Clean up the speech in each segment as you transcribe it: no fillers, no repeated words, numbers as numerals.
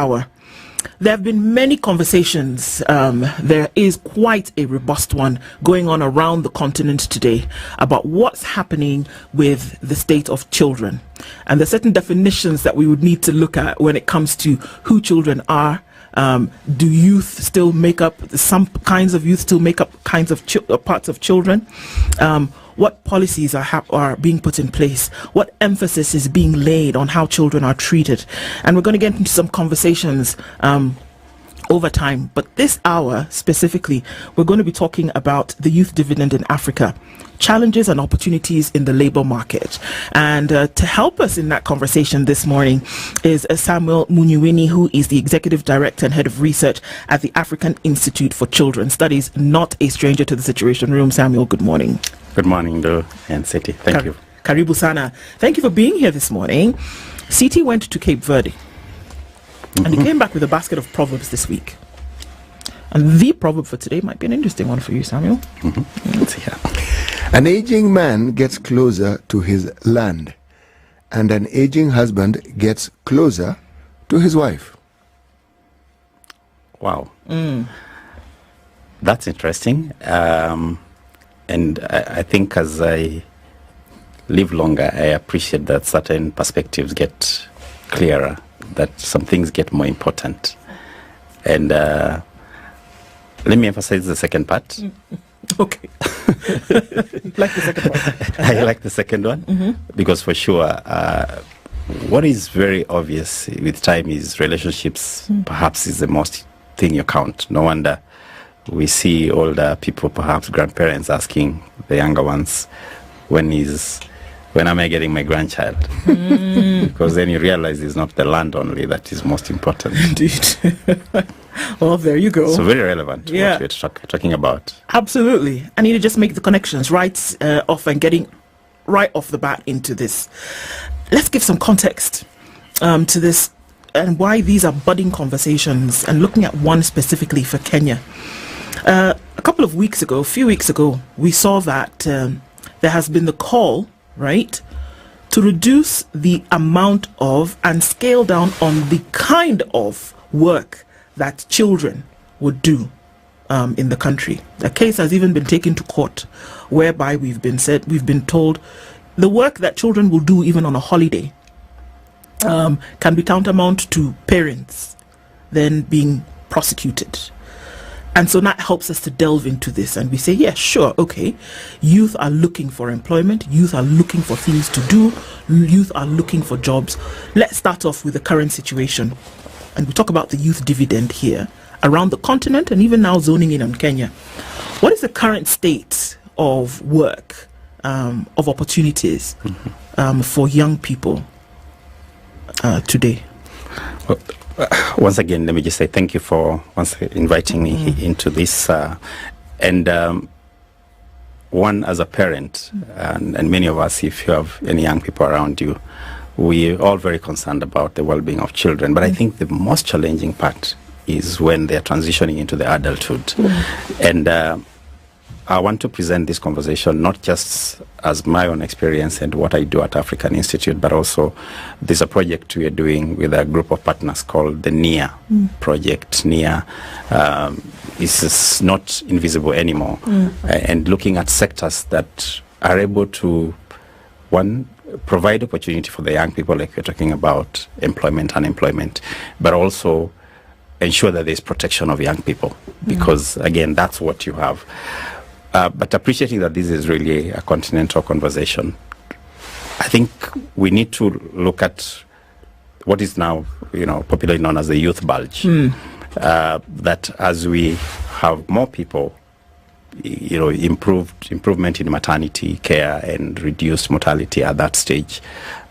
hour. There have been many conversations. There is quite a robust one going on around the continent today about what's happening with the state of children. And there are certain definitions that we would need to look at when it comes to who children are. Do youth still make up, some kinds of youth still make up kinds of parts of children? What policies are being put in place? What emphasis is being laid on how children are treated? And we're going to get into some conversations over time. But this hour specifically, we're going to be talking about the youth dividend in Africa, challenges and opportunities in the labor market. And to help us in that conversation this morning is Samuel Munyuwiny, who is the Executive Director and Head of Research at the African Institute for Children's Studies, not a stranger to the Situation Room. Samuel, good morning. Good morning, Do and Seti. Thank you. Karibu Sana. Thank you for being here this morning. Siti went to Cape Verde and he came back with a basket of proverbs this week. And the proverb for today might be an interesting one for you, Samuel. Let's hear. An aging man gets closer to his land, and an aging husband gets closer to his wife. Wow. That's interesting. And I think as I live longer, I appreciate that certain perspectives get clearer, that some things get more important. And let me emphasize the second part. Okay. Like the second one. I like the second one because for sure, what is very obvious with time is relationships perhaps is the most thing you count. No wonder we see older people, perhaps grandparents, asking the younger ones, when am I getting my grandchild? Because then you realize it's not the land only that is most important. Indeed. Well, there you go. So very relevant to what we're talking about. Absolutely. I need to just make the connections right off and getting right off the bat into this. Let's give some context to this and why these are budding conversations, and looking at one specifically for Kenya. A few weeks ago, we saw that there has been the call, right, to reduce the amount of and scale down on the kind of work that children would do in the country. The case has even been taken to court, whereby we've been told the work that children will do even on a holiday can be tantamount to parents then being prosecuted. And so that helps us to delve into this, and we say, yeah, sure, okay, youth are looking for employment, youth are looking for things to do, youth are looking for jobs. Let's start off with the current situation, and we talk about the youth dividend here around the continent and even now zoning in on Kenya. What is the current state of work, of opportunities for young people today? Well, once again, let me just say thank you for inviting me into this. One, as a parent, and many of us, if you have any young people around you, we're all very concerned about the well-being of children. But I think the most challenging part is when they're transitioning into the adulthood. And I want to present this conversation not just as my own experience and what I do at African Institute, but also there's a project we are doing with a group of partners called the NIA project. NIA is not invisible anymore, and looking at sectors that are able to, one, provide opportunity for the young people, like we're talking about employment, unemployment, but also ensure that there's protection of young people, because again, that's what you have. But appreciating that this is really a continental conversation, I think we need to look at what is now, popularly known as the youth bulge. That as we have more people, improvement in maternity care and reduced mortality at that stage,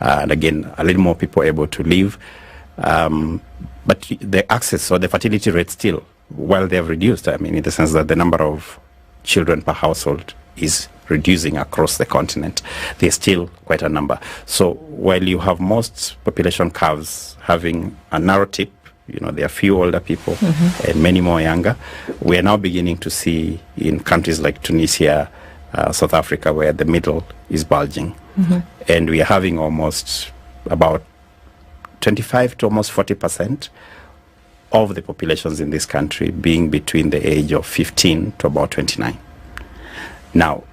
and again, a little more people able to live, but the access or the fertility rate still, while they have reduced, in the sense that the number of children per household is reducing across the continent, there's still quite a number. So while you have most population curves having a narrow tip, there are few older people and many more younger, we are now beginning to see in countries like Tunisia, South Africa, where the middle is bulging. And we are having almost about 25 to almost 40% of the populations in this country being between the age of 15 to about 29. Now,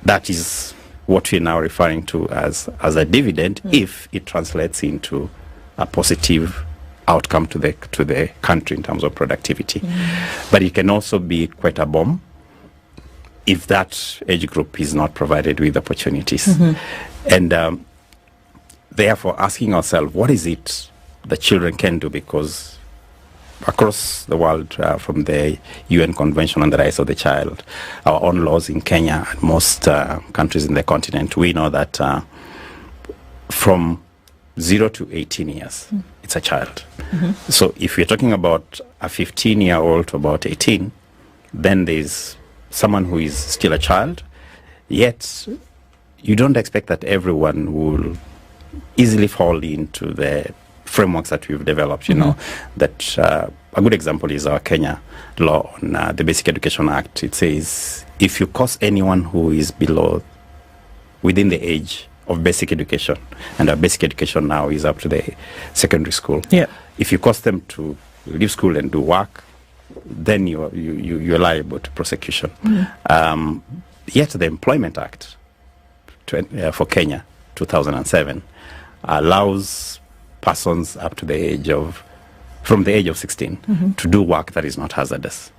that is what we're now referring to as a dividend, if it translates into a positive outcome to the country in terms of productivity. But it can also be quite a bomb if that age group is not provided with opportunities. And therefore asking ourselves, what is it the children can do? Because across the world, from the UN Convention on the Rights of the Child, our own laws in Kenya and most countries in the continent, we know that from 0 to 18 years, it's a child. So if we're talking about a 15-year-old to about 18, then there's someone who is still a child, yet you don't expect that everyone will easily fall into the frameworks that we've developed, you know, that a good example is our Kenya law on the Basic Education Act. It says if you cause anyone who is within the age of basic education, and our basic education now is up to the secondary school, if you cause them to leave school and do work, then you're liable to prosecution. Yet the Employment Act for Kenya, 2007, allows persons up to from the age of 16 to do work that is not hazardous.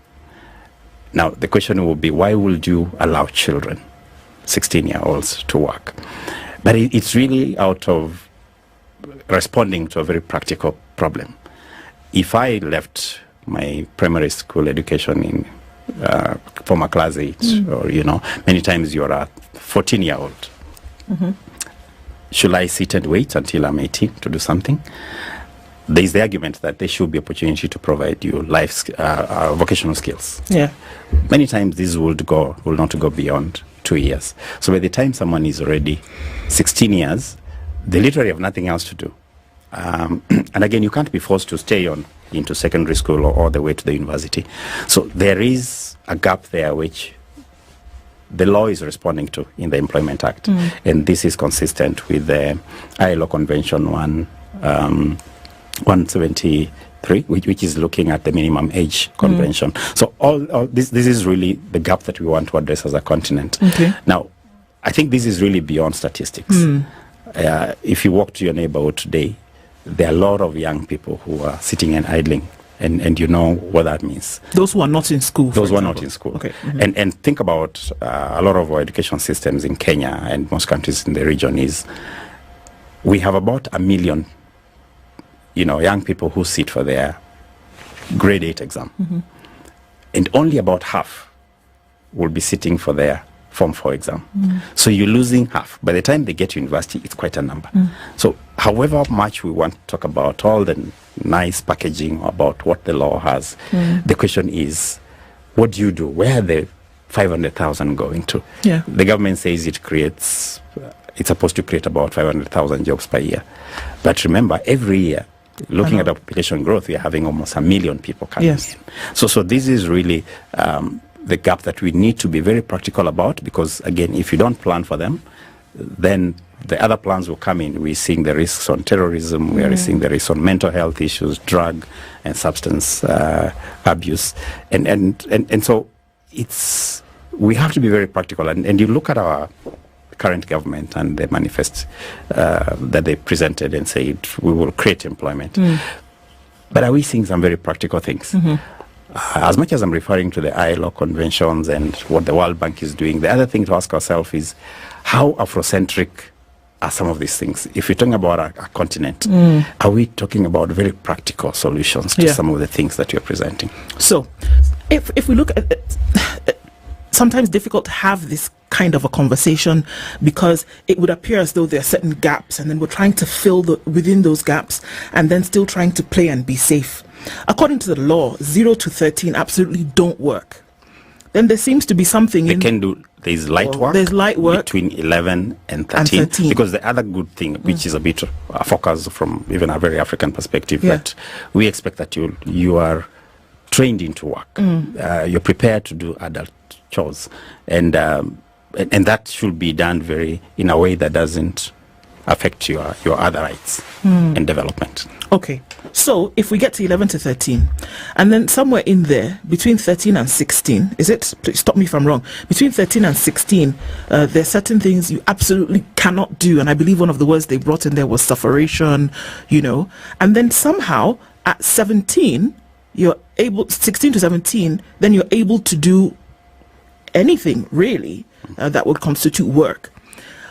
Now, the question will be, why would you allow children, 16-year-olds, to work? But it's really out of responding to a very practical problem. If I left my primary school education in former class 8, or, you know, many times you're a 14-year-old, should I sit and wait until I'm 18 to do something? There is the argument that there should be opportunity to provide you vocational skills. Many times these will not go beyond 2 years. So by the time someone is already 16 years, they literally have nothing else to do. And again, you can't be forced to stay into secondary school or all the way to the university. So there is a gap there which the law is responding to in the Employment Act. And this is consistent with the ILO Convention 173, which is looking at the minimum age convention. So all this is really the gap that we want to address as a continent. Now, I think this is really beyond statistics. If you walk to your neighborhood today, there are a lot of young people who are sitting and idling. And you know what that means. Those who are not in school. Those who are not in school. Okay. And think about a lot of our education systems in Kenya and most countries in the region is we have about 1 million, you know, young people who sit for their grade 8 exam. And only about half will be sitting for their Form 4 exam. So you're losing half. By the time they get to university, it's quite a number. So however much we want to talk about all the nice packaging about what the law has, the question is, what do you do? Where are the 500,000 going to? The government says it's supposed to create about 500,000 jobs per year. But remember, every year, looking at our population growth, we are having almost 1 million people coming in. So this is really the gap that we need to be very practical about, because again, if you don't plan for them, then the other plans will come in. We're seeing the risks on terrorism, we are seeing the risks on mental health issues, drug and substance abuse, and so we have to be very practical. And you look at our current government and the manifest that they presented and said we will create employment. But are we seeing some very practical things? As much as I'm referring to the ILO conventions and what the World Bank is doing, the other thing to ask ourselves is how Afrocentric are some of these things? If you're talking about a continent, are we talking about very practical solutions to some of the things that you're presenting? So if we look at it, sometimes difficult to have this kind of a conversation because it would appear as though there are certain gaps, and then we're trying to fill within those gaps and then still trying to play and be safe. According to the law, 0 to 13 absolutely don't work. Then there seems to be something there's light work. There's light work between 11 and 13. Because the other good thing, which is a bit a focus from even a very African perspective, that we expect that you are trained into work. You're prepared to do adult chores, and that should be done in a way that doesn't affect your other rights and development. Okay, so if we get to 11 to 13, and then somewhere in there, between 13 and 16, is it? Please stop me if I'm wrong. Between 13 and 16, there are certain things you absolutely cannot do, and I believe one of the words they brought in there was sufferation, you know. And then somehow at 17, you're able, 16 to 17, then you're able to do anything really that would constitute work.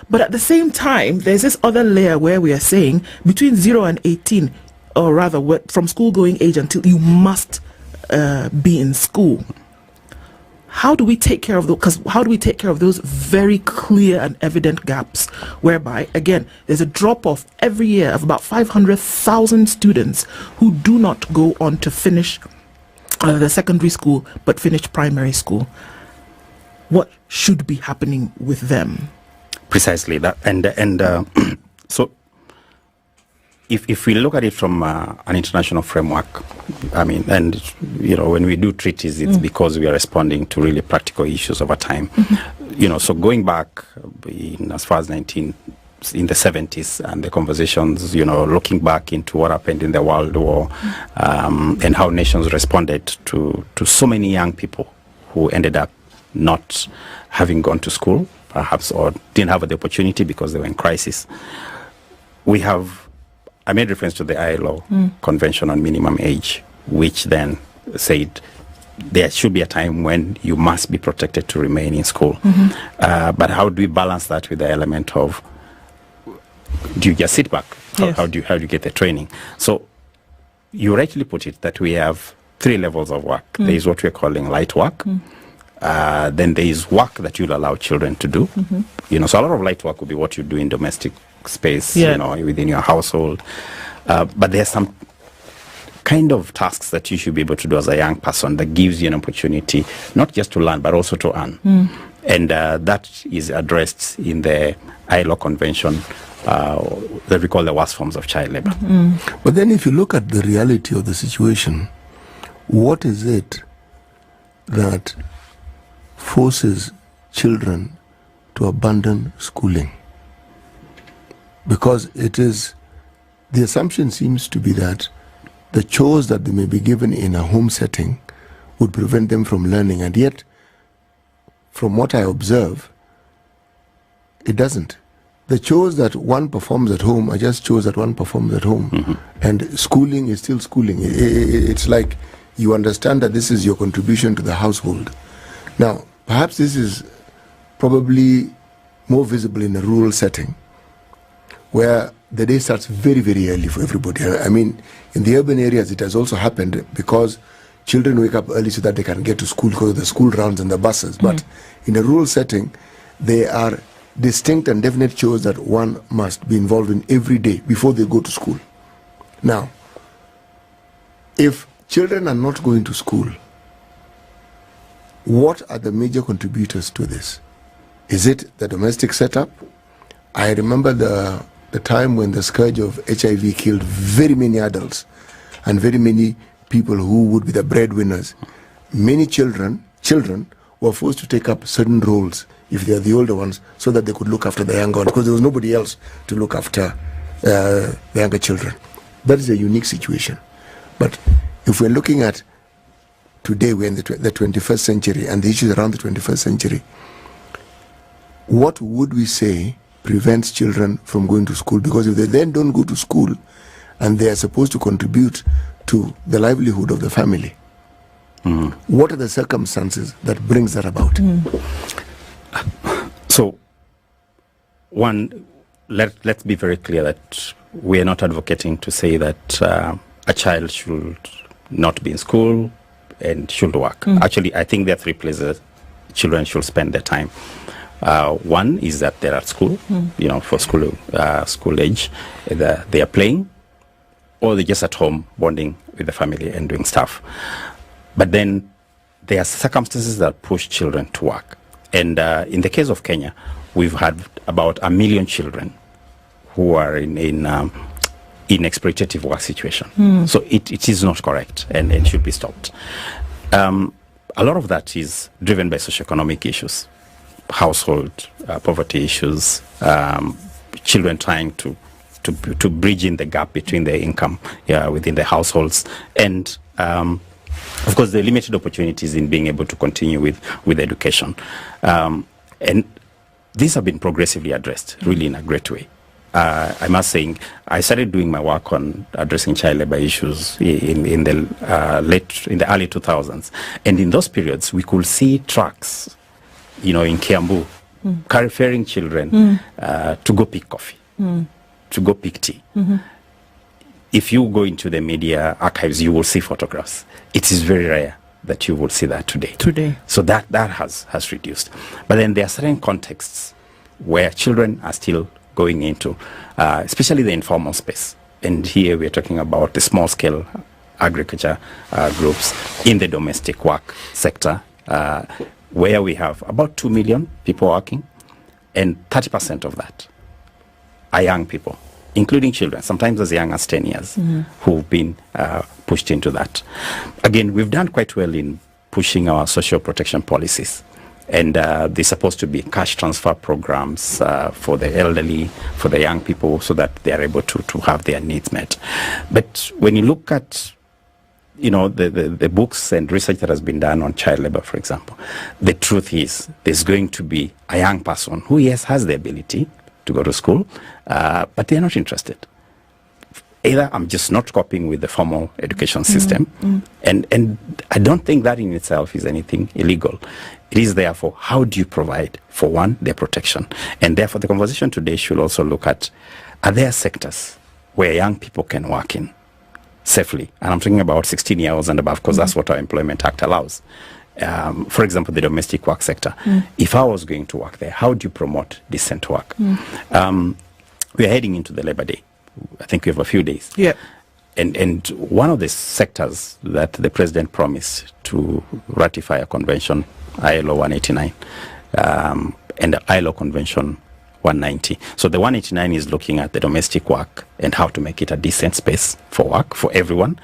But at the same time, there's this other layer where we are saying between 0 and 18, or rather from school going age until you must be in school. How do we take care of those? Because how do we take care of those very clear and evident gaps whereby, again, there's a drop-off every year of about 500,000 students who do not go on to finish the secondary school but finish primary school? What should be happening with them? Precisely that, and so if we look at it from an international framework, I mean, and you know, when we do treaties, it's because we are responding to really practical issues over time. You know, so going back as far as in the 70s and the conversations, you know, looking back into what happened in the World War and how nations responded to so many young people who ended up not having gone to school, perhaps, or didn't have the opportunity because they were in crisis. I made reference to the ILO Convention on Minimum Age, which then said there should be a time when you must be protected to remain in school. But how do we balance that with the element of, do you just sit back? How do you get the training? So you rightly put it that we have 3 levels of work. There is what we're calling light work. Then there is work that you'll allow children to do. You know, so a lot of light work will be what you do in domestic space, you know, within your household. But there's some kind of tasks that you should be able to do as a young person that gives you an opportunity not just to learn but also to earn. And that is addressed in the ILO Convention that we call the worst forms of child labor. But then if you look at the reality of the situation, what is it that forces children to abandon schooling? Because the assumption seems to be that the chores that they may be given in a home setting would prevent them from learning, and yet, from what I observe, it doesn't. The chores that one performs at home are just chores that one performs at home, and schooling is still schooling. It's like you understand that this is your contribution to the household. Now, perhaps this is probably more visible in a rural setting, where the day starts very, very early for everybody. I mean, in the urban areas, it has also happened because children wake up early so that they can get to school because of the school rounds and the buses. But in a rural setting, there are distinct and definite chores that one must be involved in every day before they go to school. Now, if children are not going to school, what are the major contributors to this? Is it the domestic setup? I remember the time when the scourge of HIV killed very many adults and very many people who would be the breadwinners. Many children were forced to take up certain roles if they are the older ones so that they could look after the younger ones because there was nobody else to look after the younger children. That is a unique situation. But if we're looking at today, we're in the 21st century and the issues around the 21st century, what would we say prevents children from going to school? Because if they then don't go to school and they are supposed to contribute to the livelihood of the family, what are the circumstances that brings that about? So, one, let's be very clear that we are not advocating to say that a child should not be in school and should work. Actually, I think there are 3 places children should spend their time. One is that they're at school, you know, for school age. Either they are playing or they're just at home bonding with the family and doing stuff. But then there are circumstances that push children to work. And in the case of Kenya, we've had about 1 million children who are in exploitative work situation. So it is not correct and should be stopped. A lot of that is driven by socioeconomic issues, household poverty issues, children trying to bridge in the gap between the income within the households, and of course the limited opportunities in being able to continue with education. And these have been progressively addressed, really in a great way. I must say, I started doing my work on addressing child labor issues in the early 2000s, and in those periods we could see trucks, in Kiambu, carrying children to go pick coffee, to go pick tea. If you go into the media archives, you will see photographs. It is very rare that you will see that today. So that has reduced. But then there are certain contexts where children are still going into, especially the informal space. And here we're talking about the small-scale agriculture groups in the domestic work sector, where we have about 2 million people working, and 30% of that are young people, including children, sometimes as young as 10 years, who've been pushed into that. Again, we've done quite well in pushing our social protection policies. And they're supposed to be cash transfer programs for the elderly, for the young people, so that they are able to have their needs met. But when you look at, the books and research that has been done on child labor, for example, the truth is there's going to be a young person who, yes, has the ability to go to school, but they're not interested. Either I'm just not coping with the formal education system, and I don't think that in itself is anything illegal. It is therefore, how do you provide, for one, their protection? And therefore, the conversation today should also look at, are there sectors where young people can work in safely? And I'm talking about 16 years and above, because that's what our Employment Act allows. For example, the domestic work sector. If I was going to work there, how do you promote decent work? We are heading into the Labor Day. I think we have a few days. Yeah. And one of the sectors that the president promised to ratify a convention, ILO 189, and the ILO Convention 190. So the 189 is looking at the domestic work and how to make it a decent space for work for everyone,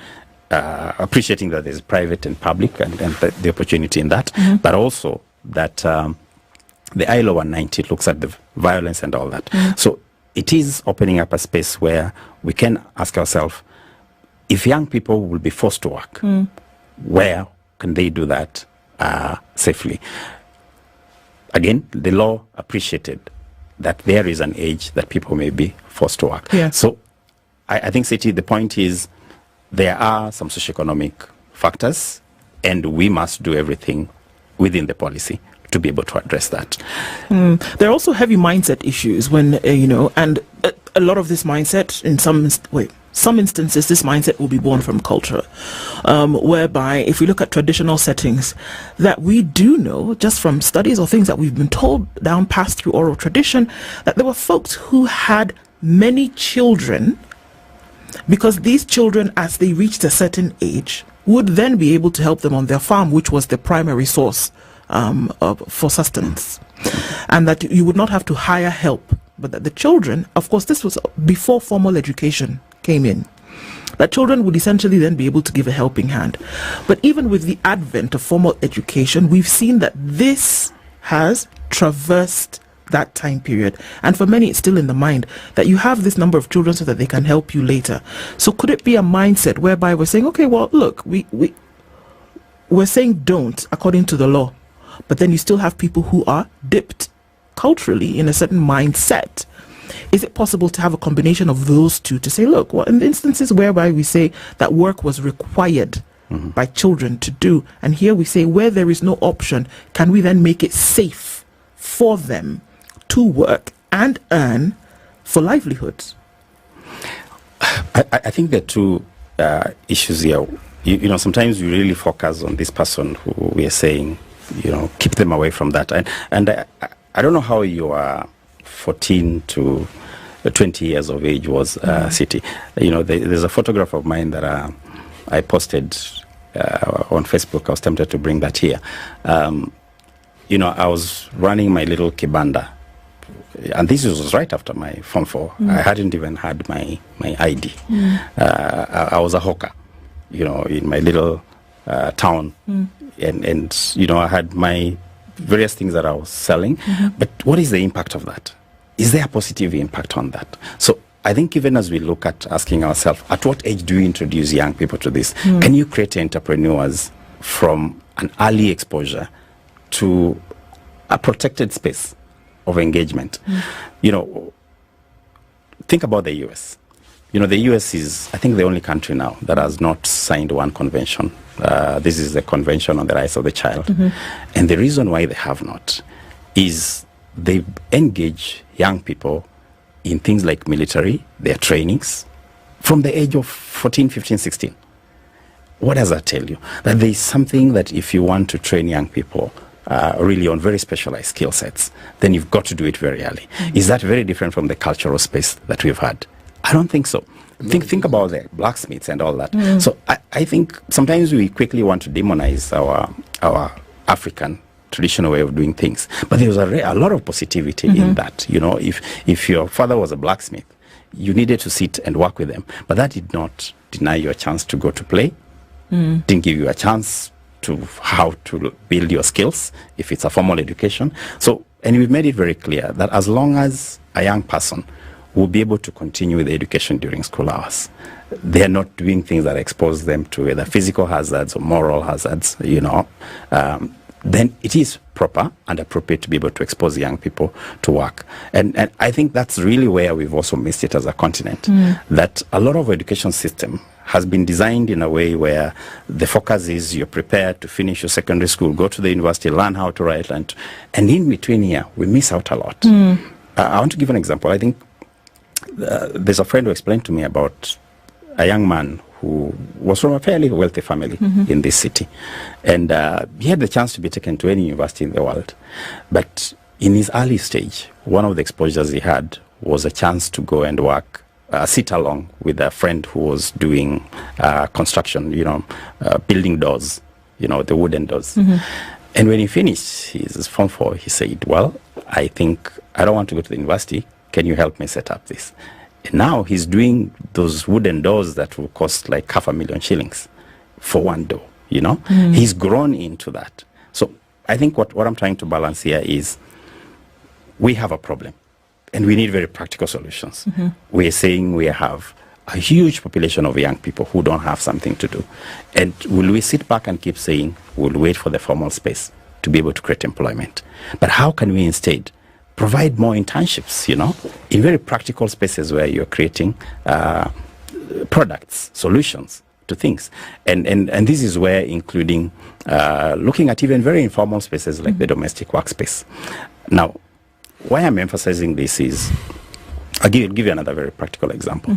appreciating that there's private and public and the opportunity in that, but also that the ILO 190 looks at the violence and all that. So it is opening up a space where we can ask ourselves, if young people will be forced to work, where can they do that safely? Again, the law appreciated that there is an age that people may be forced to work. Yeah. So I think, Siti, the point is there are some socioeconomic factors, and we must do everything within the policy to be able to address that. There are also heavy mindset issues when, and a lot of this mindset, in some instances, this mindset will be born from culture, whereby if we look at traditional settings, that we do know, just from studies or things that we've been told down past through oral tradition, that there were folks who had many children, because these children, as they reached a certain age, would then be able to help them on their farm, which was the primary source for sustenance, and that you would not have to hire help, but that the children, of course, this was before formal education came in, that children would essentially then be able to give a helping hand. But even with the advent of formal education, we've seen that this has traversed that time period, and for many it's still in the mind that you have this number of children so that they can help you later. So could it be a mindset whereby we're saying, okay, well, look, we're saying don't according to the law, but then you still have people who are dipped culturally in a certain mindset? Is it possible to have a combination of those two to say, look, well, in the instances whereby we say that work was required by children to do, and here we say where there is no option, can we then make it safe for them to work and earn for livelihoods? I think there are two issues here. Sometimes we really focus on this person who we are saying, keep them away from that. And I don't know how your 14 to 20 years of age was, City. There's a photograph of mine that I posted on Facebook. I was tempted to bring that here. I was running my little kibanda, and this was right after my Form 4. I hadn't even had my ID. I was a hawker, in my little town, and I had my various things that I was selling. But what is the impact of that? is there a positive impact on that? So I think even as we look at asking ourselves, at what age do we introduce young people to this? Can you create entrepreneurs from an early exposure to a protected space of engagement? You know, think about the US. You know, the US is, I think, the only country now that has not signed one convention. This is the Convention on the Rights of the Child. And the reason why they have not is they engage young people in things like military, their trainings, from the age of 14, 15, 16. What does that tell you? That there is something that if you want to train young people really on very specialized skill sets, then you've got to do it very early. Is that very different from the cultural space that we've had? I don't think so. Think about the blacksmiths and all that. So I think sometimes we quickly want to demonize our African traditional way of doing things, but there's a lot of positivity in that. You know, if your father was a blacksmith, you needed to sit and work with them, but that did not deny you a chance to go to play. Didn't give you a chance to how to build your skills if it's a formal education. So, and we've made it very clear that as long as a young person will be able to continue with the education during school hours, they're not doing things that expose them to either physical hazards or moral hazards, you know, then it is proper and appropriate to be able to expose young people to work. And I think that's really where we've also missed it as a continent, that a lot of education system has been designed in a way where the focus is you're prepared to finish your secondary school, go to the university, learn how to write, and in between here, we miss out a lot. I want to give an example. I think there's a friend who explained to me about a young man who was from a fairly wealthy family in this city. And he had the chance to be taken to any university in the world. But in his early stage, one of the exposures he had was a chance to go and work, sit along with a friend who was doing construction, you know, building doors, you know, the wooden doors. And when he finished his Form 4, he said, well, I think I don't want to go to the university. Can you help me set up this? And now he's doing those wooden doors that will cost like $500,000 shillings for one door, you know? He's grown into that. So I think what I'm trying to balance here is we have a problem and we need very practical solutions. We're saying we have a huge population of young people who don't have something to do. And will we sit back and keep saying we'll wait for the formal space to be able to create employment? But how can we instead provide more internships, you know, in very practical spaces where you're creating products, solutions to things. And this is where including looking at even very informal spaces like the domestic workspace. Now, why I'm emphasizing this is, I'll give you another very practical example.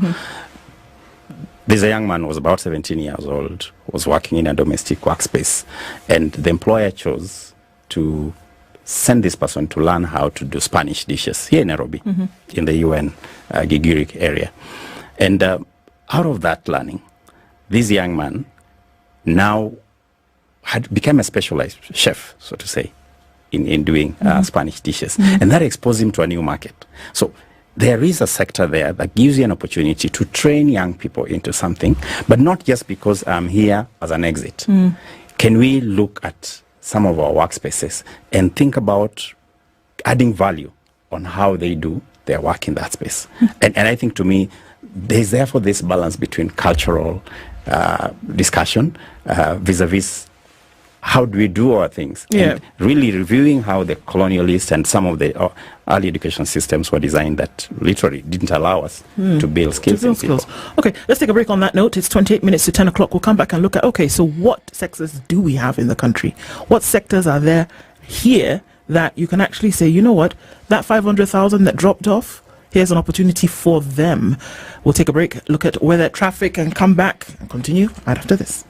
There's a young man who was about 17 years old, was working in a domestic workspace, and the employer chose to send this person to learn how to do Spanish dishes here in Nairobi, in the UN Gigiri area. And out of that learning, this young man now had become a specialized chef, so to say, in doing Spanish dishes. And that exposed him to a new market. So there is a sector there that gives you an opportunity to train young people into something, but not just because I'm here as an exit. Can we look at some of our workspaces and think about adding value on how they do their work in that space? And I think, to me, there's therefore this balance between cultural discussion vis-a-vis how do we do our things, and really reviewing how the colonialists and some of the early education systems were designed that literally didn't allow us to build skills. Okay, let's take a break on that note. It's 28 minutes to 10 o'clock. We'll come back and look at, okay, so what sectors do we have in the country? What sectors are there here that you can actually say, you know what, that 500,000 that dropped off, here's an opportunity for them. We'll take a break, look at weather, traffic, and come back and continue right after this.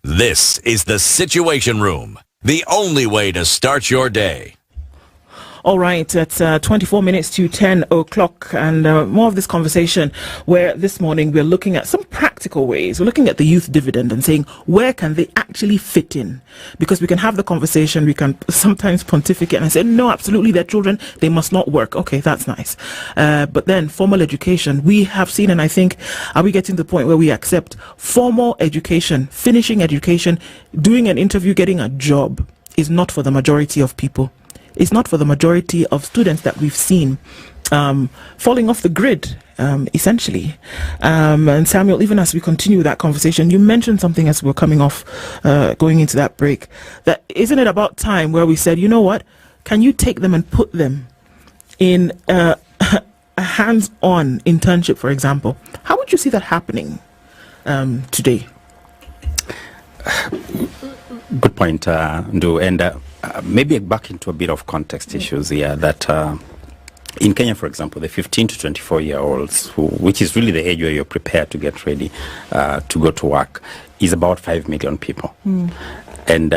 This is the Situation Room, the only way to start your day. All right, it's 24 minutes to 10 o'clock, and more of this conversation where this morning we're looking at some practical ways. We're looking at the youth dividend and saying, where can they actually fit in? Because we can have the conversation, we can sometimes pontificate and say, no, absolutely, they're children, they must not work. Okay, that's nice. But then formal education, we have seen, and I think, are we getting to the point where we accept formal education, finishing education, doing an interview, getting a job is not for the majority of people. It's not for the majority of students that we've seen falling off the grid, essentially. And Samuel, even as we continue that conversation, you mentioned something as we're coming off, going into that break, that isn't it about time where we said, you know what, can you take them and put them in a hands-on internship, for example? How would you see that happening today? Good point, Ndu. And maybe back into a bit of context issues here, that in Kenya, for example, the 15 to 24-year-olds, which is really the age where you're prepared to get ready to go to work, is about 5 million people. And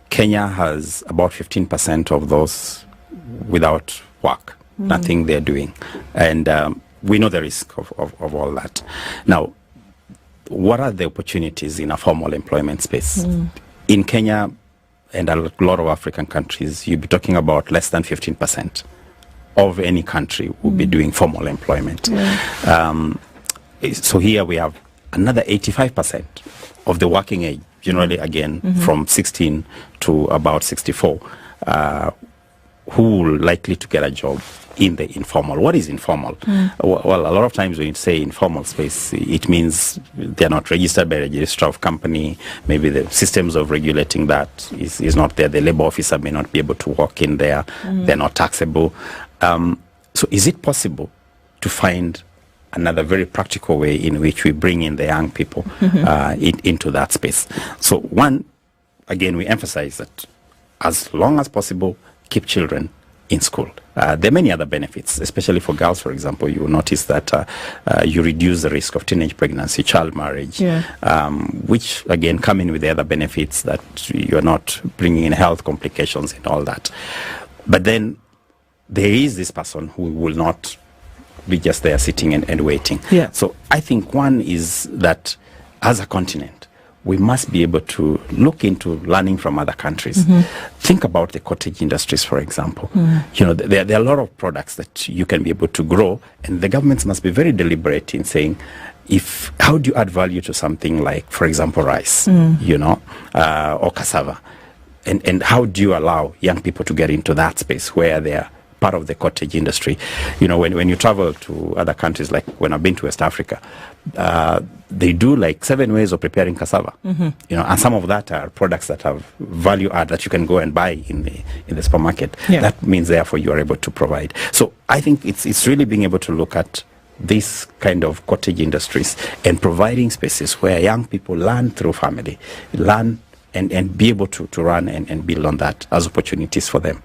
Kenya has about 15% of those without work, nothing they're doing. And we know the risk of all that. Now, what are the opportunities in a formal employment space? In Kenya and a lot of African countries, you'll be talking about less than 15% of any country will be doing formal employment. So here we have another 85% of the working age, generally again from 16 to about 64, who are likely to get a job in the informal. What is informal? Well, a lot of times when you say informal space, it means they're not registered by a registrar of company. Maybe the systems of regulating that is not there. The labor officer may not be able to walk in there. They're not taxable. So is it possible to find another very practical way in which we bring in the young people into that space? So one, again, we emphasize that as long as possible, keep children in school. There are many other benefits, especially for girls, for example. You will notice that you reduce the risk of teenage pregnancy, child marriage, which, again, come in with the other benefits that you're not bringing in health complications and all that. But then there is this person who will not be just there sitting and waiting. So I think one is that as a continent, we must be able to look into learning from other countries. Think about the cottage industries, for example. There are a lot of products that you can be able to grow, and the governments must be very deliberate in saying, how do you add value to something like, for example, rice, or cassava? And how do you allow young people to get into that space where they are part of the cottage industry? When you travel to other countries, like when I've been to West Africa, they do like 7 ways of preparing cassava. And some of that are products that have value add that you can go and buy in the supermarket. That means therefore you are able to provide. So I think it's really being able to look at this kind of cottage industries and providing spaces where young people learn through family, learn and be able to run and build on that as opportunities for them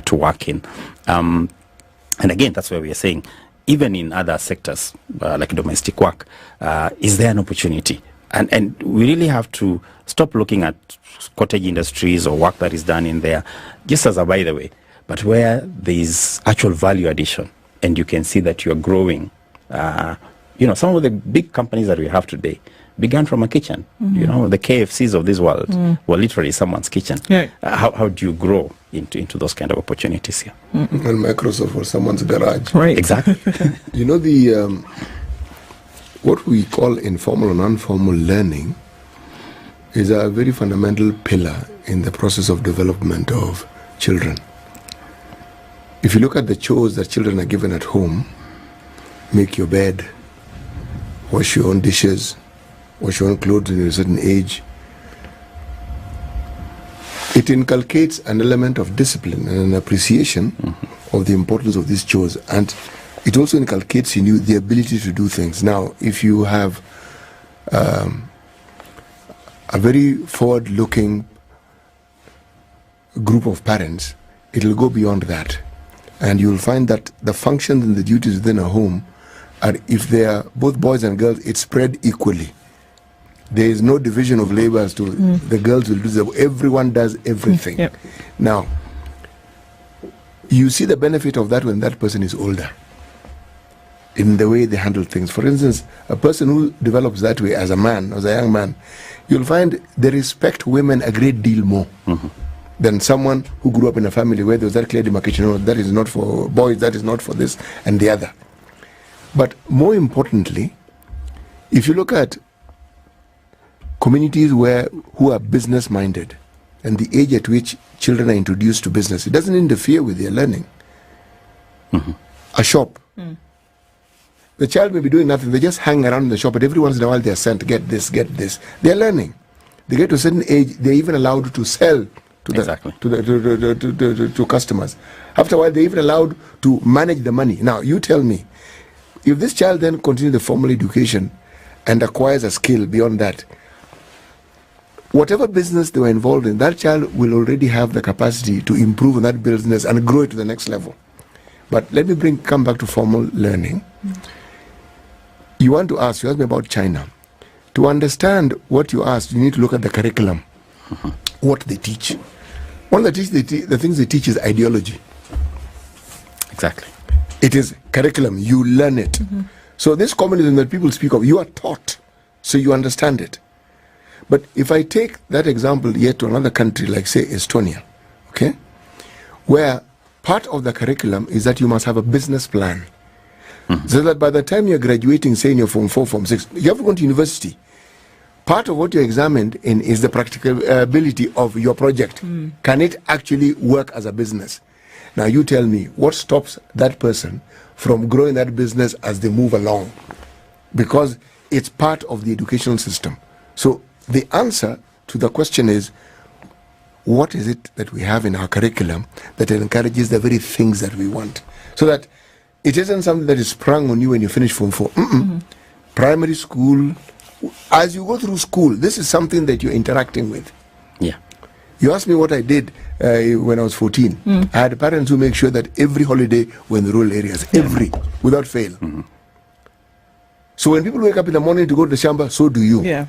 to work in. And again, that's where we are saying, even in other sectors like domestic work, is there an opportunity? And we really have to stop looking at cottage industries or work that is done in there just as a by the way, but where there is actual value addition, and you can see that you are growing. Some of the big companies that we have today began from a kitchen. The KFCs of this world were literally someone's kitchen. How do you grow into those kind of opportunities here? And Microsoft was someone's garage. Right. Exactly. The what we call informal and non-formal learning is a very fundamental pillar in the process of development of children. If you look at the chores that children are given at home, make your bed, wash your own dishes, wash your own clothes in a certain age, it inculcates an element of discipline and an appreciation of the importance of these chores, and it also inculcates in you the ability to do things. Now, if you have a very forward-looking group of parents, it will go beyond that, and you'll find that the functions and the duties within a home are, if they are both boys and girls, it's spread equally. There is no division of labor as to the girls will do everyone does everything. Now, you see the benefit of that when that person is older, in the way they handle things. For instance, a person who develops that way as a man, as a young man, you'll find they respect women a great deal more than someone who grew up in a family where there was that clear demarcation. No, that is not for boys, that is not for this and the other. But more importantly, if you look at communities who are business minded, and the age at which children are introduced to business, it doesn't interfere with their learning. A shop, the child may be doing nothing, they just hang around in the shop, but every once in a while they are sent, get this. They are learning. They get to a certain age, they're even allowed to sell to customers. After a while, they're even allowed to manage the money. Now, you tell me, if this child then continues the formal education and acquires a skill beyond that, whatever business they were involved in, that child will already have the capacity to improve on that business and grow it to the next level. But let me come back to formal learning. You asked me about China. To understand what you asked, you need to look at the curriculum, what they teach. One of the things they teach is ideology. Exactly. It is curriculum. You learn it. So this communism that people speak of, you are taught, so you understand it. But if I take that example yet to another country, like say Estonia, okay, where part of the curriculum is that you must have a business plan. So that by the time you're graduating, say in your Form 4, Form 6, you have to go to university. Part of what you're examined in is the practicability of your project. Can it actually work as a business? Now you tell me, what stops that person from growing that business as they move along? Because it's part of the educational system. So the answer to the question is, what is it that we have in our curriculum that encourages the very things that we want? So that it isn't something that is sprung on you when you finish Form 4. Primary school, as you go through school, this is something that you're interacting with. Yeah. You asked me what I did when I was 14. I had parents who make sure that every holiday were in the rural areas, without fail. So when people wake up in the morning to go to the shamba, so do you. Yeah.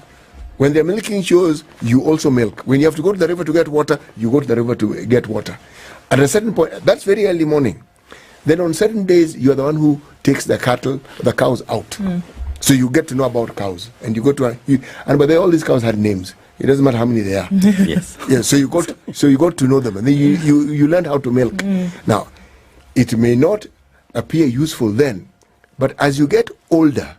When they're milking shows, you also milk. When you have to go to the river to get water, you go to the river to get water. At a certain point, that's very early morning. Then on certain days, you're the one who takes the cows out. So you get to know about cows. And you go to, and by the way, all these cows had names. It doesn't matter how many they are. Yes. Yeah, so you got to know them. And then you learn how to milk. Now, it may not appear useful then, but as you get older,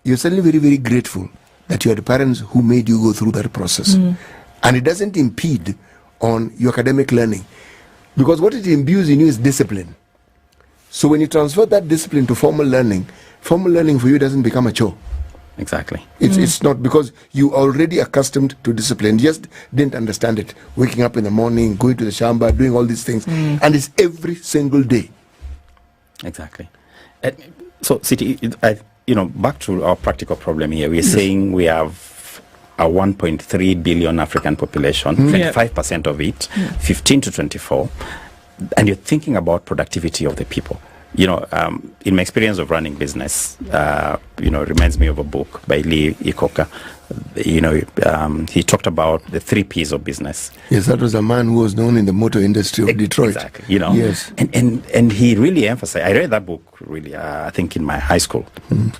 you're suddenly very, very grateful that you had parents who made you go through that process. And it doesn't impede on your academic learning. Because what it imbues in you is discipline. So when you transfer that discipline to formal learning for you doesn't become a chore. Exactly. It's not, because you already accustomed to discipline, just didn't understand it. Waking up in the morning, going to the shamba, doing all these things. And it's every single day. Exactly. So, Siti, back to our practical problem here. We're saying we have a 1.3 billion African population, 25% of it, 15 to 24, and you're thinking about productivity of the people. In my experience of running business, reminds me of a book by Lee Iacocca. He talked about the 3 P's of business. Yes, that was a man who was known in the motor industry of Detroit. Exactly. Yes. And he really emphasized, I read that book really, I think in my high school,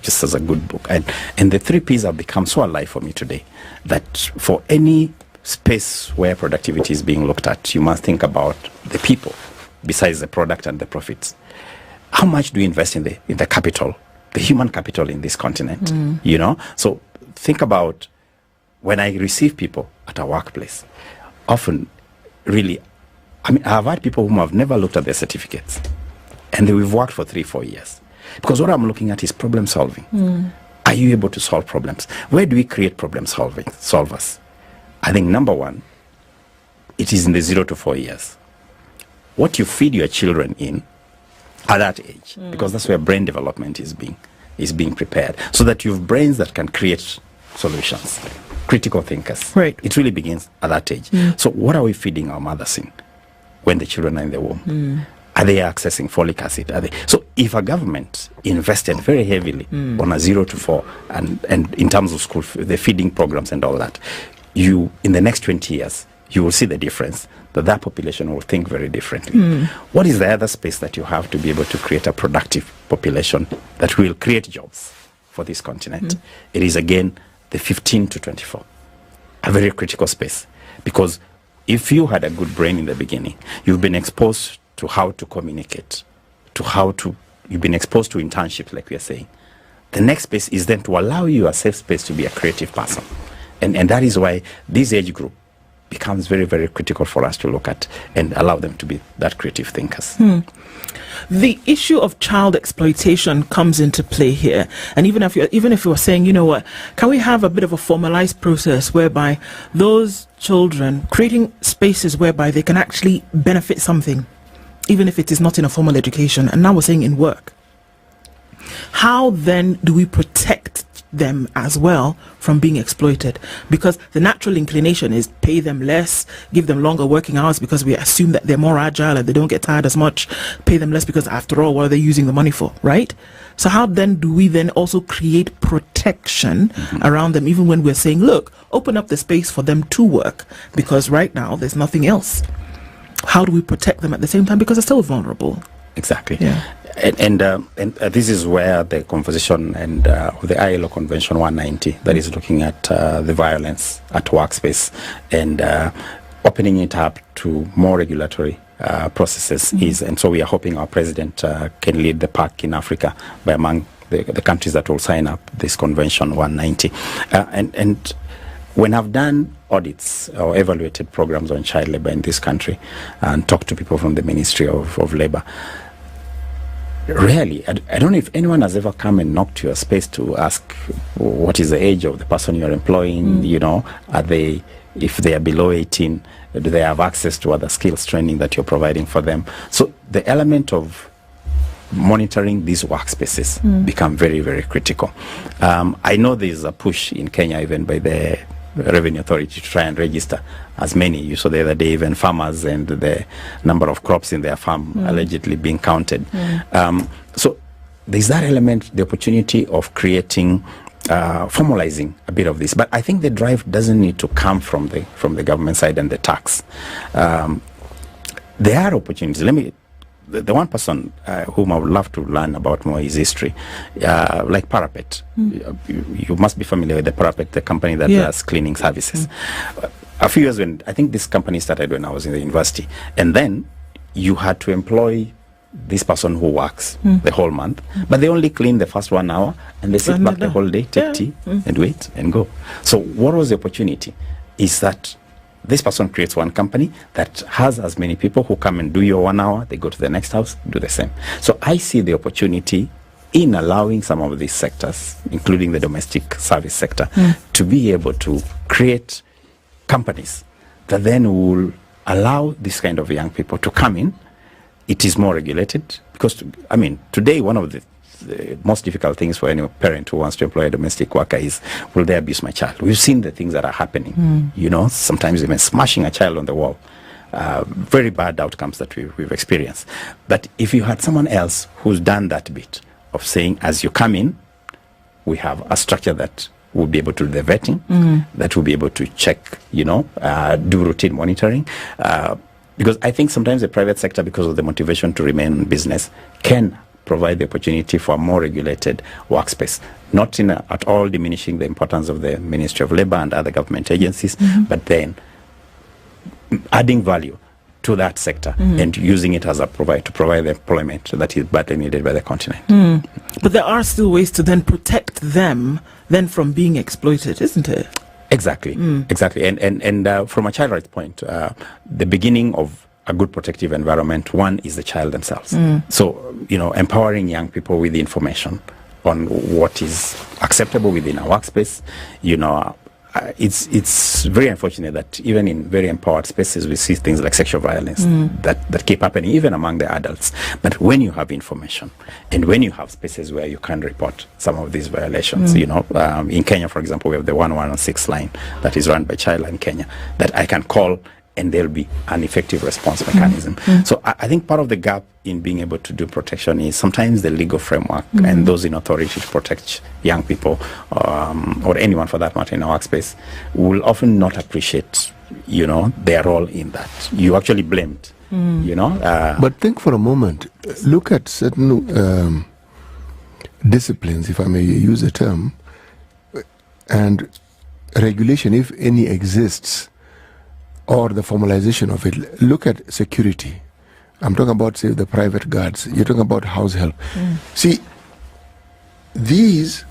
just as a good book. And the 3 P's have become so alive for me today that for any space where productivity is being looked at, you must think about the people besides the product and the profits. How much do we invest in the capital, the human capital in this continent? So think about when I receive people at a workplace. Often, really, I've had people whom I've never looked at their certificates, and we've worked for 3-4 years. Because what I'm looking at is problem solving. Are you able to solve problems? Where do we create problem solvers? I think number one, it is in the 0 to 4 years. What you feed your children in at that age, because that's where brain development is being prepared, so that you have brains that can create solutions, critical thinkers. Right. It really begins at that age. So what are we feeding our mothers in when the children are in the womb? Are they accessing folic acid? So if a government invested very heavily on a 0 to 4 and in terms of school, the feeding programs and all that, in the next 20 years, you will see the difference, that population will think very differently. What is the other space that you have to be able to create a productive population that will create jobs for this continent? It is, again, the 15 to 24, a very critical space. Because if you had a good brain in the beginning, you've been exposed to how to communicate, you've been exposed to internships, like we are saying. The next space is then to allow you a safe space to be a creative person. And that is why this age group becomes very, very critical for us to look at and allow them to be that creative thinkers. The issue of child exploitation comes into play here. And even if you were saying, you know what, can we have a bit of a formalized process whereby those children, creating spaces whereby they can actually benefit something, even if it is not in a formal education, and now we're saying in work. How then do we protect them as well from being exploited? Because the natural inclination is pay them less, give them longer working hours because we assume that they're more agile and they don't get tired as much, pay them less because after all, what are they using the money for, right? So how then do we then also create protection around them, even when we're saying, look, open up the space for them to work, because right now there's nothing else? How do we protect them at the same time, because they're still vulnerable? Exactly. Yeah. And this is where the conversation and the ILO Convention 190 that is looking at the violence at workspace and opening it up to more regulatory processes is. And so we are hoping our president can lead the pack in Africa by among the countries that will sign up this Convention 190. And when I've done audits or evaluated programs on child labor in this country and talked to people from the Ministry of Labor, really, I don't know if anyone has ever come and knocked your space to ask what is the age of the person you're employing, you know, if they are below 18, do they have access to other skills training that you're providing for them? So the element of monitoring these workspaces become very, very critical. I know there's a push in Kenya even by the Revenue Authority to try and register as many. You saw the other day even farmers and the number of crops in their farm allegedly being counted. So there's that element, the opportunity of creating, formalizing a bit of this. But I think the drive doesn't need to come from the government side and the tax. There are opportunities. The one person whom I would love to learn about more is history, like Parapet. You must be familiar with the Parapet, the company that does cleaning services. A few years when, I think this company started when I was in the university, and then you had to employ this person who works the whole month, but they only clean the first 1 hour and they sit back the whole day, take tea and wait and go. So what was the opportunity is that this person creates one company that has as many people who come and do your 1 hour, they go to the next house, do the same. So I see the opportunity in allowing some of these sectors, including the domestic service sector, to be able to create companies that then will allow this kind of young people to come in. It is more regulated because, today one of the most difficult things for any parent who wants to employ a domestic worker is, will they abuse my child? We've seen the things that are happening, sometimes even smashing a child on the wall. Very bad outcomes that we've experienced. But if you had someone else who's done that bit of saying, as you come in, we have a structure that will be able to do the vetting, that will be able to check, do routine monitoring. Because I think sometimes the private sector, because of the motivation to remain in business, can provide the opportunity for a more regulated workspace, not at all diminishing the importance of the Ministry of Labor and other government agencies, but then adding value to that sector and using it as to provide the employment that is badly needed by the continent. But there are still ways to then protect them then from being exploited, isn't it? Exactly. And from a child rights point, the beginning of a good protective environment, one is the child themselves. So, empowering young people with the information on what is acceptable within a workspace. It's very unfortunate that even in very empowered spaces we see things like sexual violence that keep happening even among the adults. But when you have information and when you have spaces where you can report some of these violations, in Kenya, for example, we have the 116 line that is run by Childline Kenya that I can call and there'll be an effective response mechanism. So I think part of the gap in being able to do protection is sometimes the legal framework and those in authority to protect young people or anyone for that matter in our workspace will often not appreciate their role in that. You actually blamed, But think for a moment, look at certain disciplines, if I may use the term, and regulation, if any exists, or the formalization of it. Look at security. I'm talking about, say, the private guards. You're talking about house help. See, these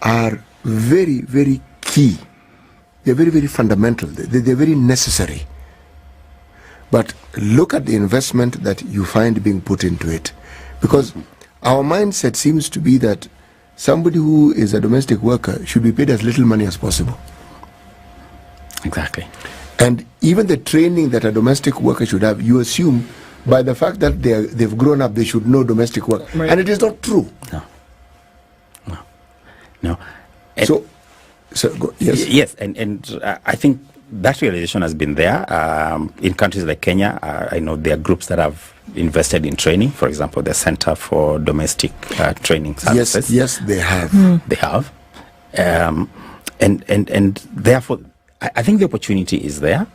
are very, very key. They're very, very fundamental. They're very necessary. But look at the investment that you find being put into it. Because our mindset seems to be that somebody who is a domestic worker should be paid as little money as possible. Exactly. And even the training that a domestic worker should have, you assume by the fact that they've grown up, they should know domestic work. Right. And it is not true. No. Yes. And I think that realization has been there. In countries like Kenya, I know there are groups that have invested in training. For example, the Center for Domestic Training Services. Yes, they have. They have. And therefore, I think the opportunity is there.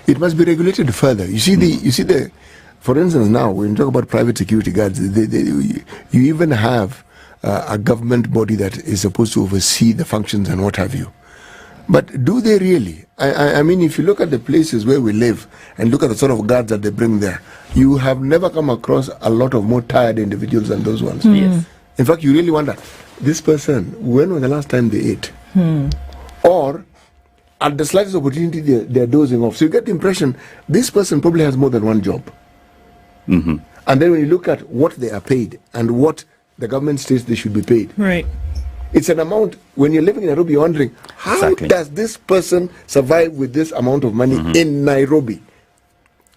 It must be regulated further. You see for instance, now when you talk about private security guards, you even have a government body that is supposed to oversee the functions and what have you. But do they really? I mean, if you look at the places where we live and look at the sort of guards that they bring there, you have never come across a lot of more tired individuals than those ones. Yes. In fact, you really wonder, this person, when was the last time they ate? Or at the slightest opportunity, they're dozing off. So you get the impression this person probably has more than one job. And then when you look at what they are paid and what the government states they should be paid, right? It's an amount. When you're living in Nairobi, you're wondering, how does this person survive with this amount of money in Nairobi?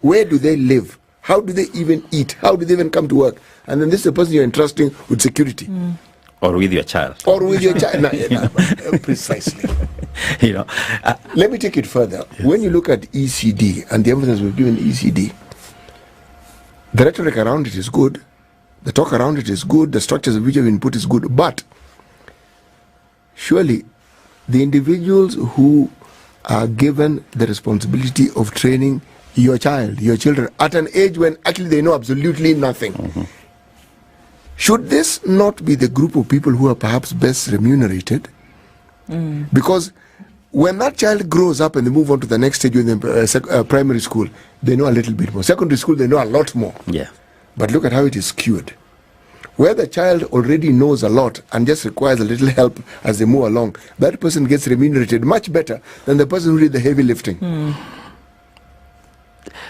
Where do they live? How do they even eat? How do they even come to work? And then this is the person you're entrusting with security. Or with your child. Precisely. Let me take it further. Yes. When you look at ECD and the emphasis we've given ECD, the rhetoric around it is good, the talk around it is good, the structures of which have been put is good, but surely the individuals who are given the responsibility of training your children at an age when actually they know absolutely nothing, should this not be the group of people who are perhaps best remunerated? Because when that child grows up and they move on to the next stage in the primary school, they know a little bit more. Secondary school, they know a lot more. Yeah. But look at how it is skewed. Where the child already knows a lot and just requires a little help as they move along, that person gets remunerated much better than the person who did the heavy lifting.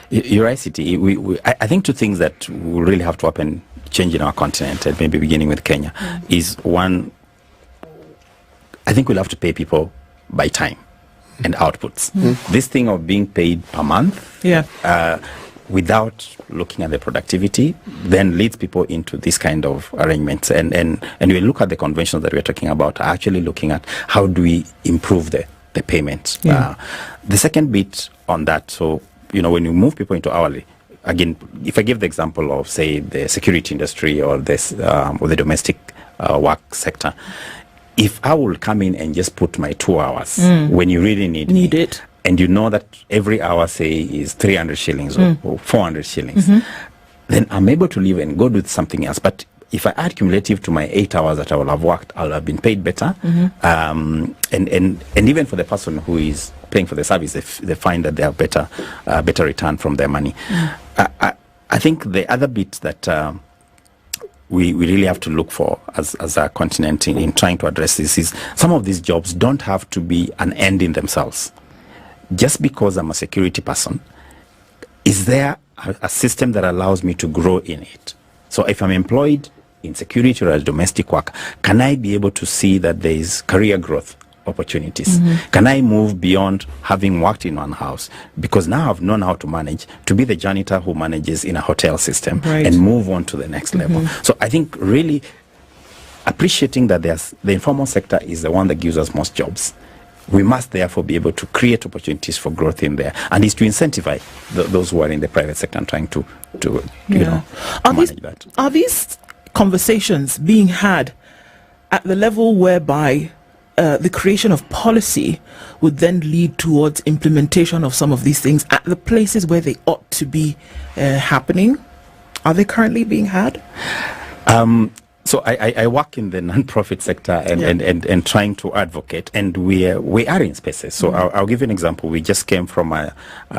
You're right, City. I think two things that will really have to happen, change in our continent, and maybe beginning with Kenya, is one, I think we'll have to pay people by time and outputs. This thing of being paid per month without looking at the productivity then leads people into this kind of arrangements. And we look at the conventions that we're talking about, actually looking at how do we improve the payments. The second bit on that, so when you move people into hourly, again, if I give the example of, say, the security industry or this or the domestic work sector, if I will come in and just put my 2 hours when you really need it, and you know that every hour, say, is 300 shillings or 400 shillings, then I'm able to leave and go do something else. But if I add cumulative to my 8 hours that I will have worked, I'll have been paid better. And even for the person who is paying for the service, they find that they have better return from their money. I think the other bit that we really have to look for as a continent in trying to address this is some of these jobs don't have to be an end in themselves. Just because I'm a security person, is there a system that allows me to grow in it? So if I'm employed in security or as domestic work, can I be able to see that there is career growth opportunities? Can I move beyond having worked in one house, because now I've known how to manage, to be the janitor who manages in a hotel system and move on to the next level? So I think really appreciating that the informal sector is the one that gives us most jobs. We must therefore be able to create opportunities for growth in there, and is to incentivize those who are in the private sector and trying to manage that. Are these conversations being had at the level whereby the creation of policy would then lead towards implementation of some of these things at the places where they ought to be happening? Are they currently being had? So I work in the non-profit sector and trying to advocate, and we are in spaces. So I'll give you an example. We just came from a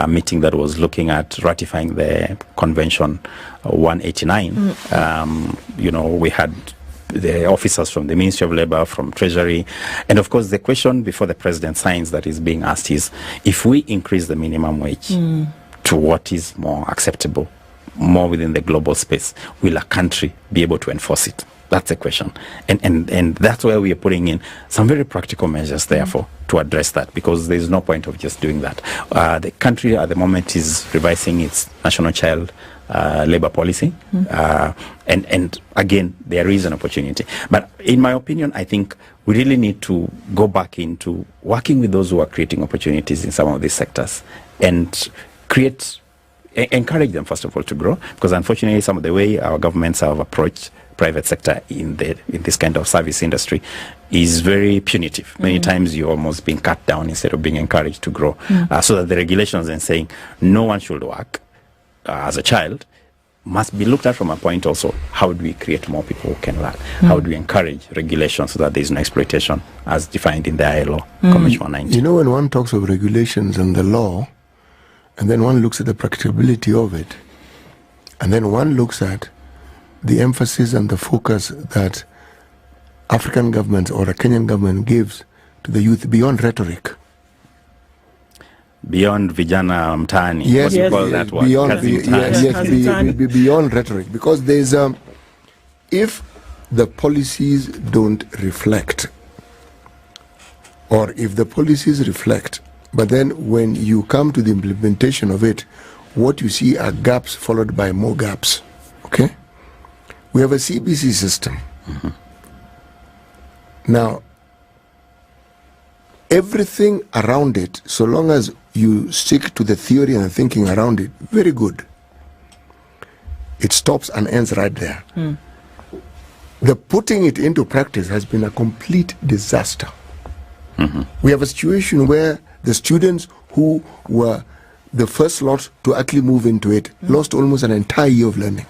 meeting that was looking at ratifying the Convention 189. We had the officers from the Ministry of Labour, from Treasury, and of course the question before the President signs that is being asked is, if we increase the minimum wage to what is more acceptable, more within the global space, will a country be able to enforce it? That's the question. And that's where we are putting in some very practical measures, therefore, to address that, because there's no point of just doing that. The country at the moment is revising its national child labor policy. And again, there is an opportunity. But in my opinion, I think we really need to go back into working with those who are creating opportunities in some of these sectors and encourage them, first of all, to grow, because unfortunately some of the way our governments have approached private sector in this kind of service industry is very punitive. Many times you're almost being cut down instead of being encouraged to grow. So that the regulations and saying no one should work as a child must be looked at from a point also, how do we create more people who can learn? How do we encourage regulation so that there is no exploitation as defined in the ILO Convention 190? When one talks of regulations and the law, and then one looks at the practicability of it, and then one looks at the emphasis and the focus that African governments or a Kenyan government gives to the youth beyond rhetoric. Beyond vijana mtaani. Yes, what do you call that word? Beyond rhetoric. Because there's if the policies don't reflect, or if the policies reflect, but then when you come to the implementation of it, what you see are gaps followed by more gaps. Okay? We have a CBC system. Now, everything around it, so long as you stick to the theory and the thinking around it, very good. It stops and ends right there. The putting it into practice has been a complete disaster. We have a situation where the students who were the first lot to actually move into it lost almost an entire year of learning.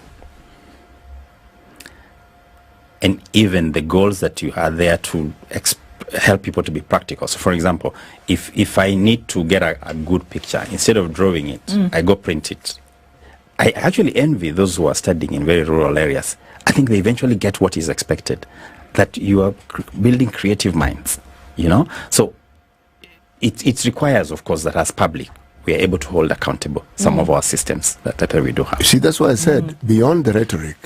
And even the goals that you are there to help people to be practical. So for example, if I need to get a good picture, instead of drawing it, I go print it. I actually envy those who are studying in very rural areas. I think they eventually get what is expected, that you are building creative minds, So it requires, of course, that as public, we are able to hold accountable some of our systems that we do have. See, that's why I said, beyond the rhetoric,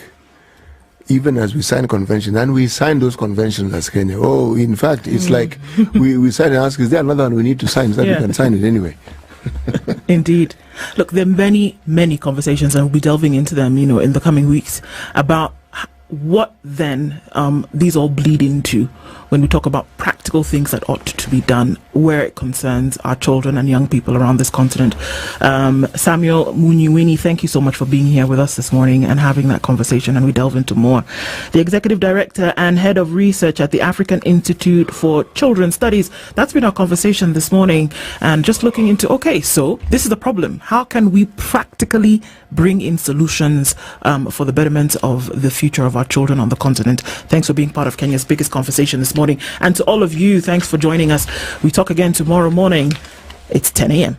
even as we sign conventions, and we sign those conventions as Kenya. Oh, in fact, it's like we sign and ask, is there another one we need to sign so that we can sign it anyway? Indeed. Look, there are many, many conversations, and we'll be delving into them, in the coming weeks, about what then these all bleed into when we talk about practical things that ought to be done where it concerns our children and young people around this continent. Samuel Munyuwiny, thank you so much for being here with us this morning and having that conversation, and we delve into more. The Executive Director and Head of Research at the African Institute for Children's Studies. That's been our conversation this morning, and just looking into, okay, so this is the problem. How can we practically bring in solutions for the betterment of the future of our children on the continent? Thanks for being part of Kenya's biggest conversation this morning. And to all of you, thanks for joining us. We talk again tomorrow morning. It's 10 a.m.